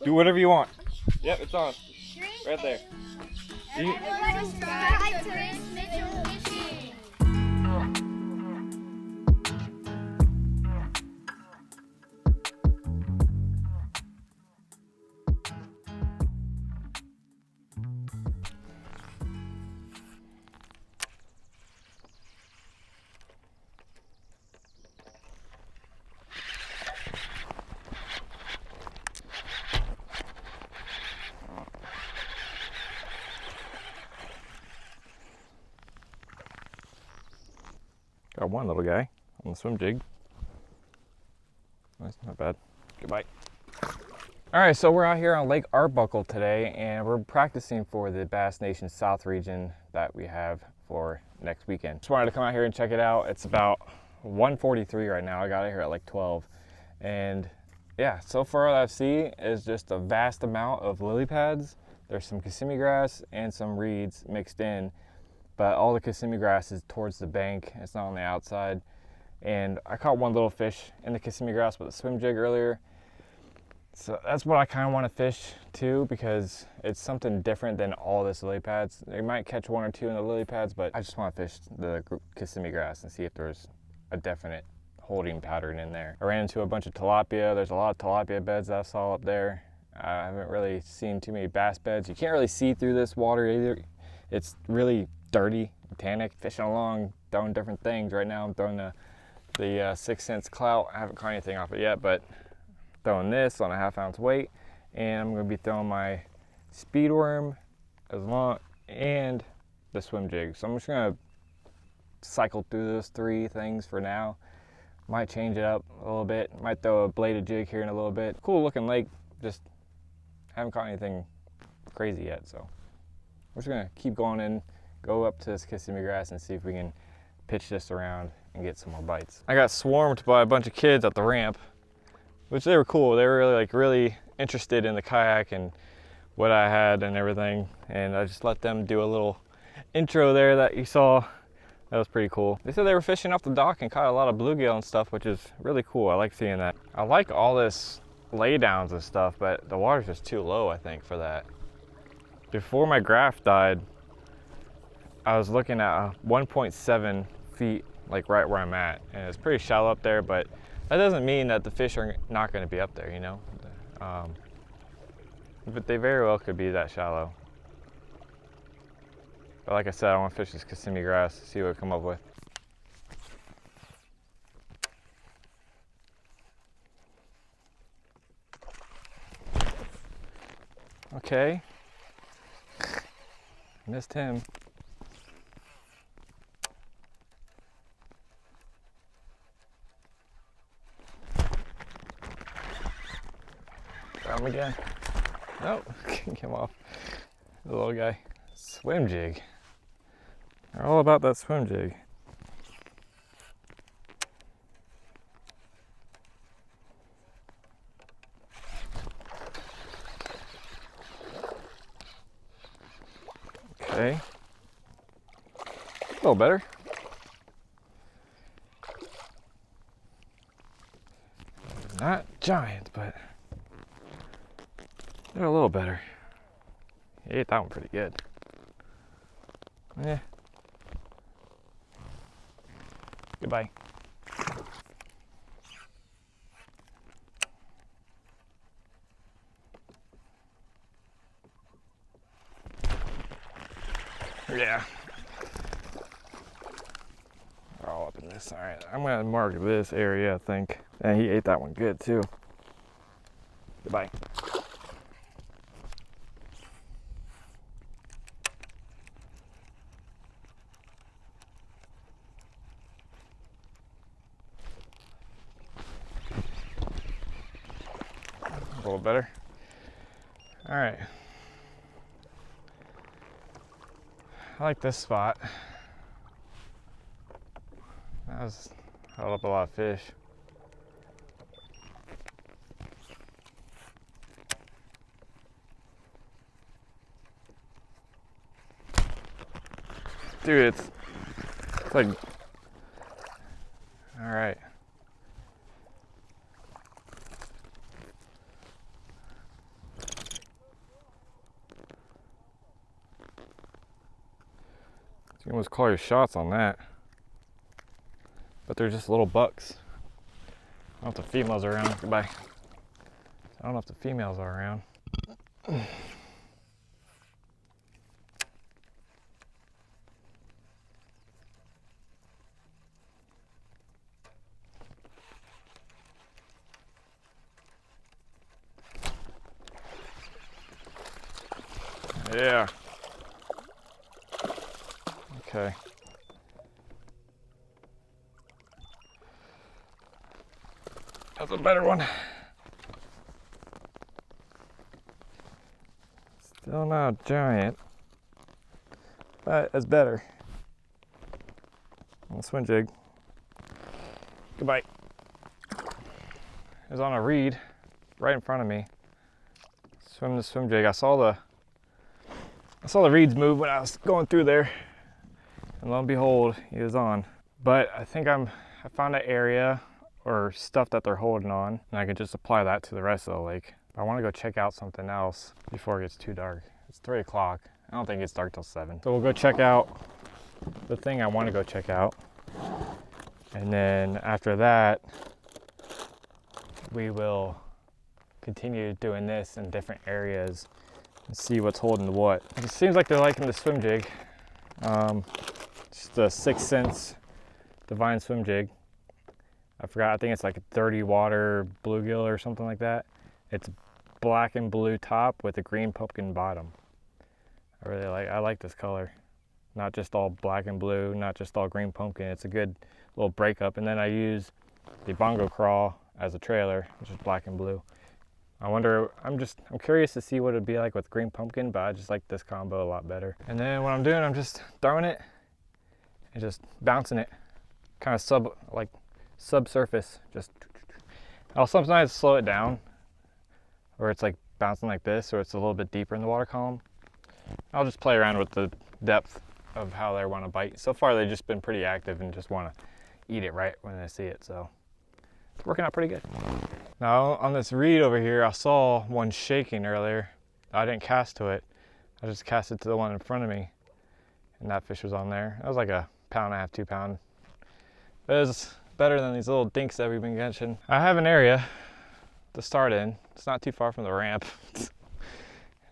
Do whatever you want. Yep, it's on. Right there. Everybody subscribe to Race Mitchell Fishing. Got one little guy on the swim jig. That's not bad. Goodbye. All right, so we're out here on Lake Arbuckle today, and we're practicing for the Bass Nation South region that we have for next weekend. Just wanted to come out here and check it out. It's about 1:43 right now. I got out here at like 12, and yeah, so far all I see is just a vast amount of lily pads. There's some Kissimmee grass and some reeds mixed in, but all the Kissimmee grass is towards the bank. It's not on the outside. And I caught one little fish in the Kissimmee grass with a swim jig earlier. So that's what I kind of want to fish too, because it's something different than all this lily pads. They might catch one or two in the lily pads, but I just want to fish the Kissimmee grass and see if there's a definite holding pattern in there. I ran into a bunch of tilapia. There's a lot of tilapia beds that I saw up there. I haven't really seen too many bass beds. You can't really see through this water either. It's really dirty, tannic, fishing along, throwing different things. Right now I'm throwing the 6 Sense Clout. I haven't caught anything off it yet, but throwing this on a 1/2 ounce weight, and I'm going to be throwing my speed worm and the swim jig. So I'm just going to cycle through those three things for now. Might change it up a little bit. Might throw a bladed jig here in a little bit. Cool looking lake, just haven't caught anything crazy yet. So we're just going to keep going in, go up to this Kissimmee grass and see if we can pitch this around and get some more bites. I got swarmed by a bunch of kids at the ramp, which they were cool. They were really interested in the kayak and what I had and everything. And I just let them do a little intro there that you saw. That was pretty cool. They said they were fishing off the dock and caught a lot of bluegill and stuff, which is really cool. I like seeing that. I like all this laydowns and stuff, but the water's just too low, I think, for that. Before my graph died, I was looking at 1.7 feet, like right where I'm at. And it's pretty shallow up there, but that doesn't mean that the fish are not going to be up there, you know? But they very well could be that shallow. But like I said, I want to fish this Kissimmee grass, see what I come up with. Okay. Missed him. Got him again. Nope, came off. The little guy. Swim jig. They're all about that swim jig. Okay. A little better. Not giant, but they're a little better. He ate that one pretty good. Yeah. Goodbye. Yeah. They're all up in this. All right, I'm gonna mark this area, I think. And he ate that one good too. Goodbye. A little better. All right. I like this spot. That was held up a lot of fish. Dude, it's like, all right. You almost call your shots on that. But they're just little bucks. I don't know if the females are around. Goodbye. I don't know if the females are around. Yeah. Okay. That's a better one. Still not giant, but it's better. On the swim jig. Goodbye. It's on a reed right in front of me. Swim the swim jig. I saw the reeds move when I was going through there, and lo and behold, he was on. But I think I found an area or stuff that they're holding on, and I could just apply that to the rest of the lake. I want to go check out something else before it gets too dark. It's 3 o'clock. I don't think it gets dark till 7. So we'll go check out the thing I want to go check out, and then after that, we will continue doing this in different areas and see what's holding what. It seems like they're liking the swim jig. Just a 6 Sense Divine swim jig. I forgot, I think it's like a 30 water bluegill or something like that. It's black and blue top with a green pumpkin bottom. I like this color. Not just all black and blue, not just all green pumpkin. It's a good little breakup. And then I use the Bongo Crawl as a trailer, which is black and blue. I'm curious to see what it'd be like with green pumpkin, but I just like this combo a lot better. And then what I'm doing, I'm just throwing it and just bouncing it, kind of subsurface. I'll sometimes slow it down, or it's like bouncing like this, or it's a little bit deeper in the water column. I'll just play around with the depth of how they want to bite. So far, they've just been pretty active and just want to eat it right when they see it. So it's working out pretty good. Now on this reed over here, I saw one shaking earlier. I didn't cast to it. I just casted to the one in front of me, and that fish was on there. That was like a 1.5 pound, 2 pound. But it was better than these little dinks that we've been catching. I have an area to start in. It's not too far from the ramp.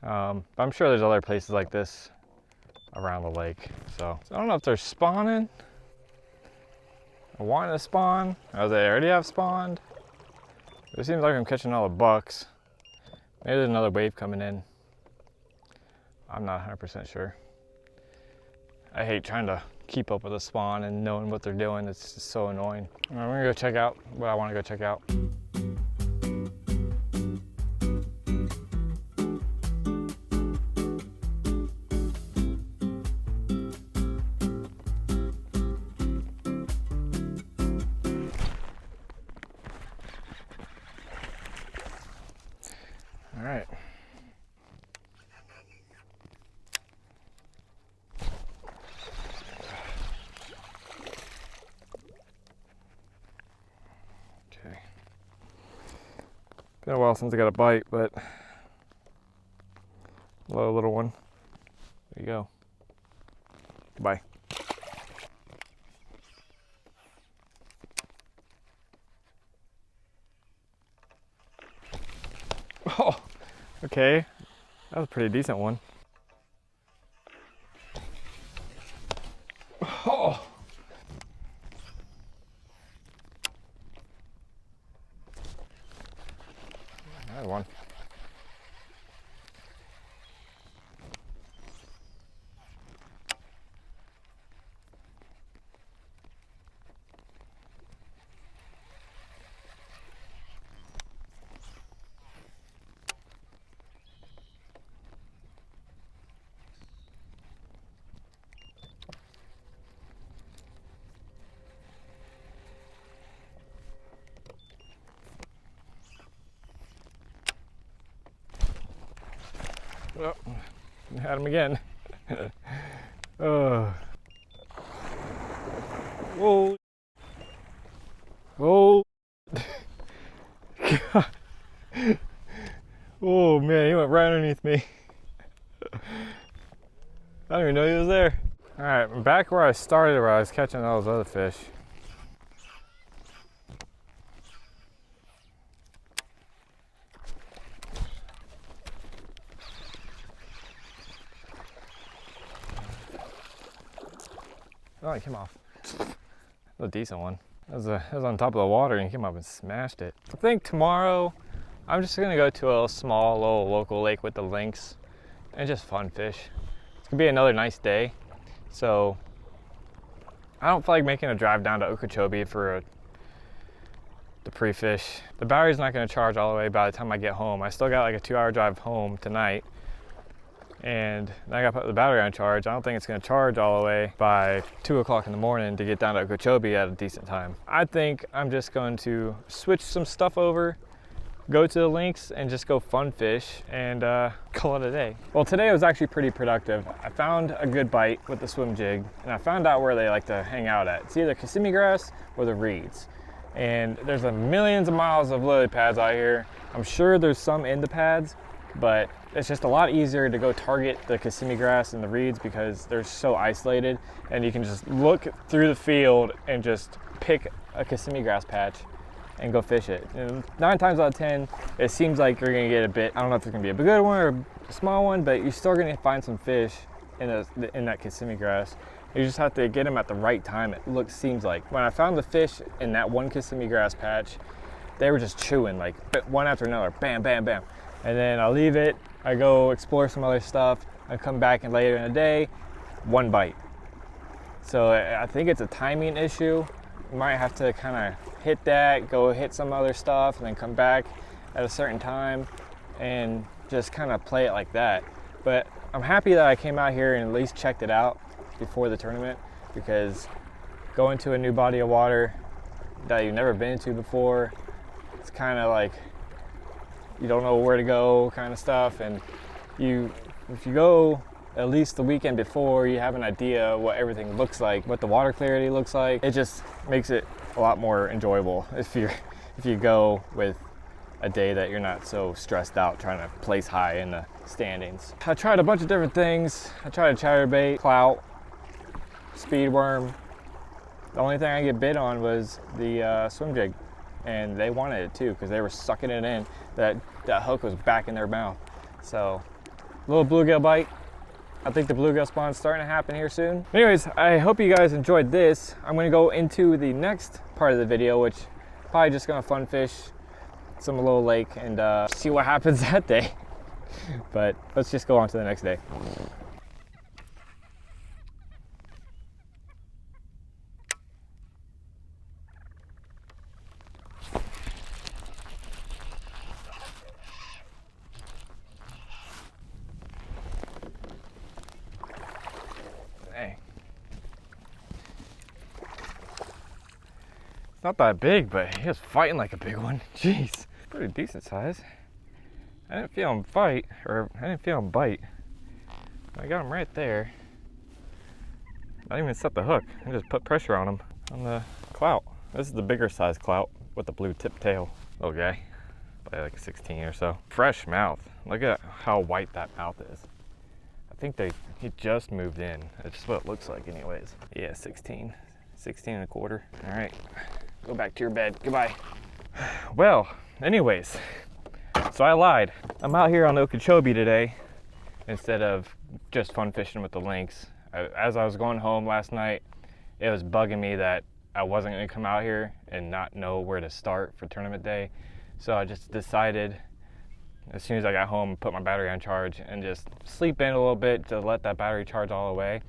But I'm sure there's other places like this around the lake. So I don't know if they're spawning or wanting to spawn, or they already have spawned. It seems like I'm catching all the bucks. Maybe there's another wave coming in. I'm not 100% sure. I hate trying to keep up with the spawn and knowing what they're doing. It's just so annoying. All right, we're gonna go check out what I want to go check out. All right. Okay. Been a while since I got a bite, but hello, little one. There you go. Goodbye. Oh, okay. That was a pretty decent one. Oh. Another one. Oh, had him again. Oh. Whoa. Whoa. God. Oh man, he went right underneath me. I don't even know he was there. All right, I'm back where I started, where I was catching all those other fish. Oh, he came off. That was a decent one. It was on top of the water and he came up and smashed it. I think tomorrow I'm just gonna go to a small little local lake with the lynx and just fun fish. It's gonna be another nice day. So I don't feel like making a drive down to Okeechobee for the pre-fish. The battery's not gonna charge all the way by the time I get home. I still got like a 2-hour drive home tonight. And then I gotta put the battery on charge. I don't think it's gonna charge all the way by 2 o'clock in the morning to get down to Okeechobee at a decent time. I think I'm just going to switch some stuff over, go to the links and just go fun fish and call it a day. Well, today was actually pretty productive. I found a good bite with the swim jig and I found out where they like to hang out at. It's either Kissimmee grass or the reeds. And there's millions of miles of lily pads out here. I'm sure there's some in the pads, but it's just a lot easier to go target the Kissimmee grass and the reeds because they're so isolated and you can just look through the field and just pick a Kissimmee grass patch and go fish it. And 9 times out of 10, it seems like you're gonna get a bit, I don't know if it's gonna be a good one or a small one, but you're still gonna find some fish in that Kissimmee grass. You just have to get them at the right time, seems like. When I found the fish in that one Kissimmee grass patch, they were just chewing like one after another, bam, bam, bam. And then I'll leave it, I go explore some other stuff, I come back and later in the day, one bite. So I think it's a timing issue. You might have to kind of hit that, go hit some other stuff, and then come back at a certain time and just kind of play it like that. But I'm happy that I came out here and at least checked it out before the tournament, because going to a new body of water that you've never been to before, it's kind of like you don't know where to go kind of stuff. And if you go at least the weekend before, you have an idea what everything looks like, what the water clarity looks like. It just makes it a lot more enjoyable if you go with a day that you're not so stressed out trying to place high in the standings. I tried a bunch of different things. I tried a chatterbait, clout, speed worm. The only thing I get bit on was the swim jig, and they wanted it too because they were sucking it in. That hook was back in their mouth. So little bluegill bite. I think the bluegill spawn's starting to happen here soon. Anyways, I hope you guys enjoyed this. I'm gonna go into the next part of the video, which probably just gonna fun fish some little lake and see what happens that day. But let's just go on to the next day. It's not that big, but he was fighting like a big one. Jeez, pretty decent size. I didn't feel him fight, or I didn't feel him bite. I got him right there. I didn't even set the hook. I just put pressure on him on the clout. This is the bigger size clout with the blue tip tail. Little guy, probably like 16 or so. Fresh mouth. Look at how white that mouth is. I think he just moved in. That's just what it looks like anyways. Yeah, 16 and a quarter. All right. Go back to your bed. Goodbye. Well, anyways, so I lied. I'm out here on Okeechobee today instead of just fun fishing with the lynx. As I was going home last night, it was bugging me that I wasn't going to come out here and not know where to start for tournament day. So I just decided as soon as I got home, put my battery on charge and just sleep in a little bit to let that battery charge all the way.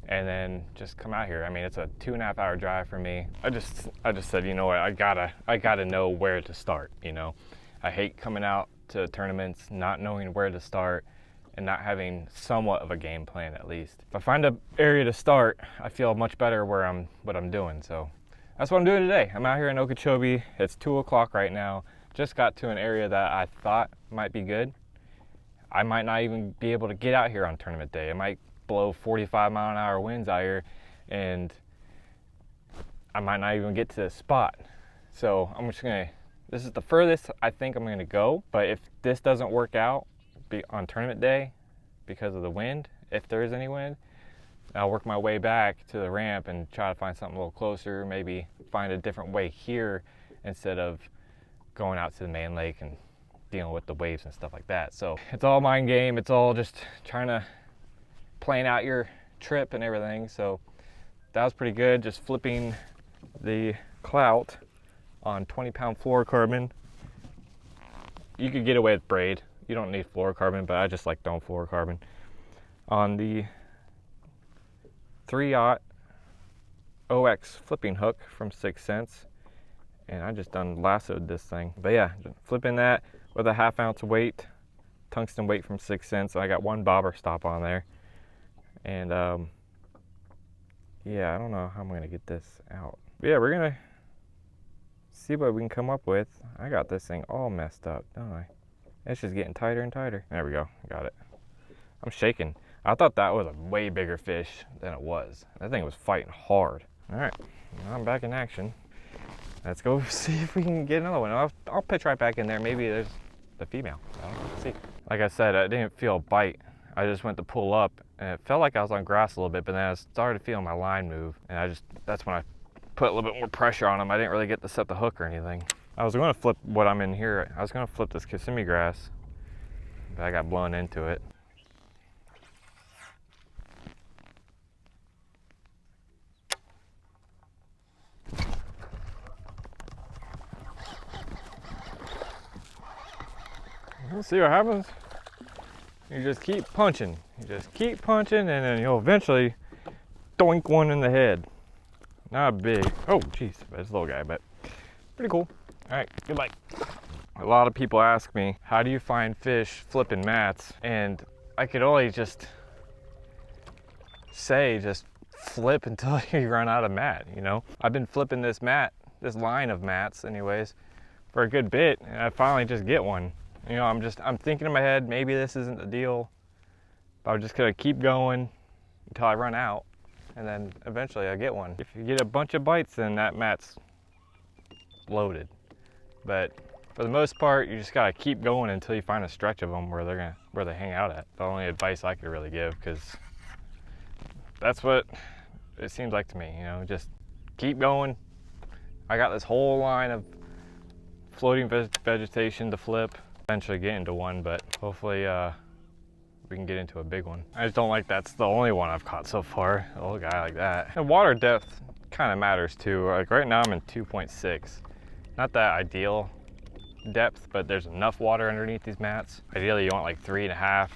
And then just come out here. I mean, it's a 2.5 hour drive for me. I just said, you know what, I gotta know where to start, you know. I hate coming out to tournaments, not knowing where to start and not having somewhat of a game plan at least. If I find an area to start, I feel much better what I'm doing. So that's what I'm doing today. I'm out here in Okeechobee. It's 2 o'clock right now. Just got to an area that I thought might be good. I might not even be able to get out here on tournament day. It might blow 45-mile-an-hour winds out here and I might not even get to the spot. So I'm just gonna, this is the furthest I think I'm gonna go, but if this doesn't work out on tournament day because of the wind, if there is any wind, I'll work my way back to the ramp and try to find something a little closer, maybe find a different way here instead of going out to the main lake and dealing with the waves and stuff like that. So it's all mind game. It's all just trying to plan out your trip and everything. So that was pretty good. Just flipping the Clout on 20-pound fluorocarbon. You could get away with braid. You don't need fluorocarbon, but I just like throwing fluorocarbon on the 3/0 OX flipping hook from Sense, and I just done lassoed this thing. But yeah, flipping that with a 1/2 ounce weight, tungsten weight from Sense. I got one bobber stop on there, and yeah, I don't know how I'm gonna get this out. But yeah, we're gonna see what we can come up with. I got this thing all messed up, don't I? It's just getting tighter and tighter. There we go, got it. I'm shaking. I thought that was a way bigger fish than it was. That thing was fighting hard. All right, now I'm back in action. Let's go see if we can get another one. I'll pitch right back in there. Maybe there's the female. I don't know. Let's see. Like I said, I didn't feel a bite. I just went to pull up, and it felt like I was on grass a little bit, but then I started feeling my line move, and that's when I put a little bit more pressure on them. I didn't really get to set the hook or anything. I was going to flip what I'm in here. I was going to flip this Kissimmee grass, but I got blown into it. We'll see what happens. You just keep punching. You just keep punching, and then you'll eventually doink one in the head. Not big. Oh, jeez, it's a little guy, but pretty cool. All right, good bite. A lot of people ask me, how do you find fish flipping mats? And I could only just say, just flip until you run out of mat, you know? I've been flipping this this line of mats anyways, for a good bit, and I finally just get one. You know, I'm thinking in my head, maybe this isn't the deal, but I'm just gonna keep going until I run out, and then eventually I get one. If you get a bunch of bites, then that mat's loaded. But for the most part, you just gotta keep going until you find a stretch of them where they hang out at. The only advice I could really give, because that's what it seems like to me, you know, just keep going. I got this whole line of floating vegetation to flip. Eventually get into one, but hopefully we can get into a big one. I just don't like that's the only one I've caught so far, a little guy like that. And water depth kind of matters too. Like right now I'm in 2.6. Not that ideal depth, but there's enough water underneath these mats. Ideally you want like 3.5,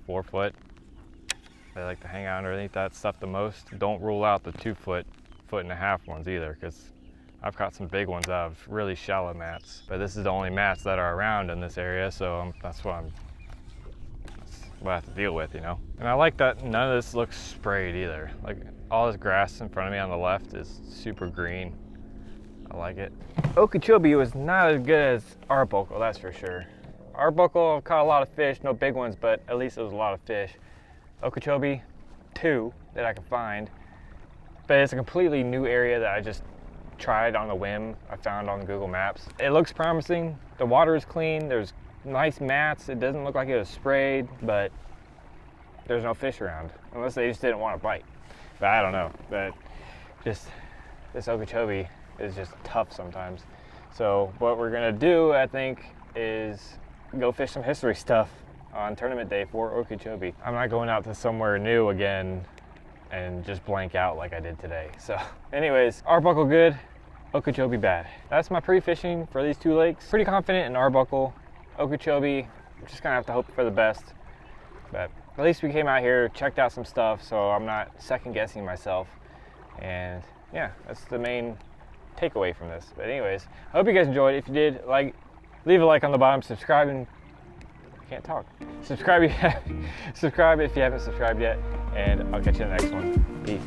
4 foot. They like to hang out underneath that stuff the most. Don't rule out the 2 foot, 1.5 foot ones either, because I've caught some big ones out of really shallow mats, but this is the only mats that are around in this area, so that's what I have to deal with, you know? And I like that none of this looks sprayed either. Like all this grass in front of me on the left is super green. I like it. Okeechobee was not as good as Arbuckle, that's for sure. Arbuckle caught a lot of fish, no big ones, but at least it was a lot of fish. Okeechobee, 2 that I could find, but it's a completely new area that I just tried on a whim. I found on Google Maps. It looks promising. The water is clean. There's nice mats. It doesn't look like it was sprayed, but there's no fish around, unless they just didn't want to bite. But I don't know. But just this Okeechobee is just tough sometimes. So what we're gonna do, I think, is go fish some history stuff on tournament day for Okeechobee. I'm not going out to somewhere new again and just blank out like I did today. So anyways, Arbuckle good, Okeechobee bad. That's my pre-fishing for these 2 lakes. Pretty confident in Arbuckle. Okeechobee, just gonna have to hope for the best. But at least we came out here, checked out some stuff, so I'm not second guessing myself. And yeah, that's the main takeaway from this. But anyways, I hope you guys enjoyed. If you did, leave a like on the bottom, subscribe, and I can't talk. Subscribe if you haven't subscribed yet, and I'll catch you in the next one. Peace.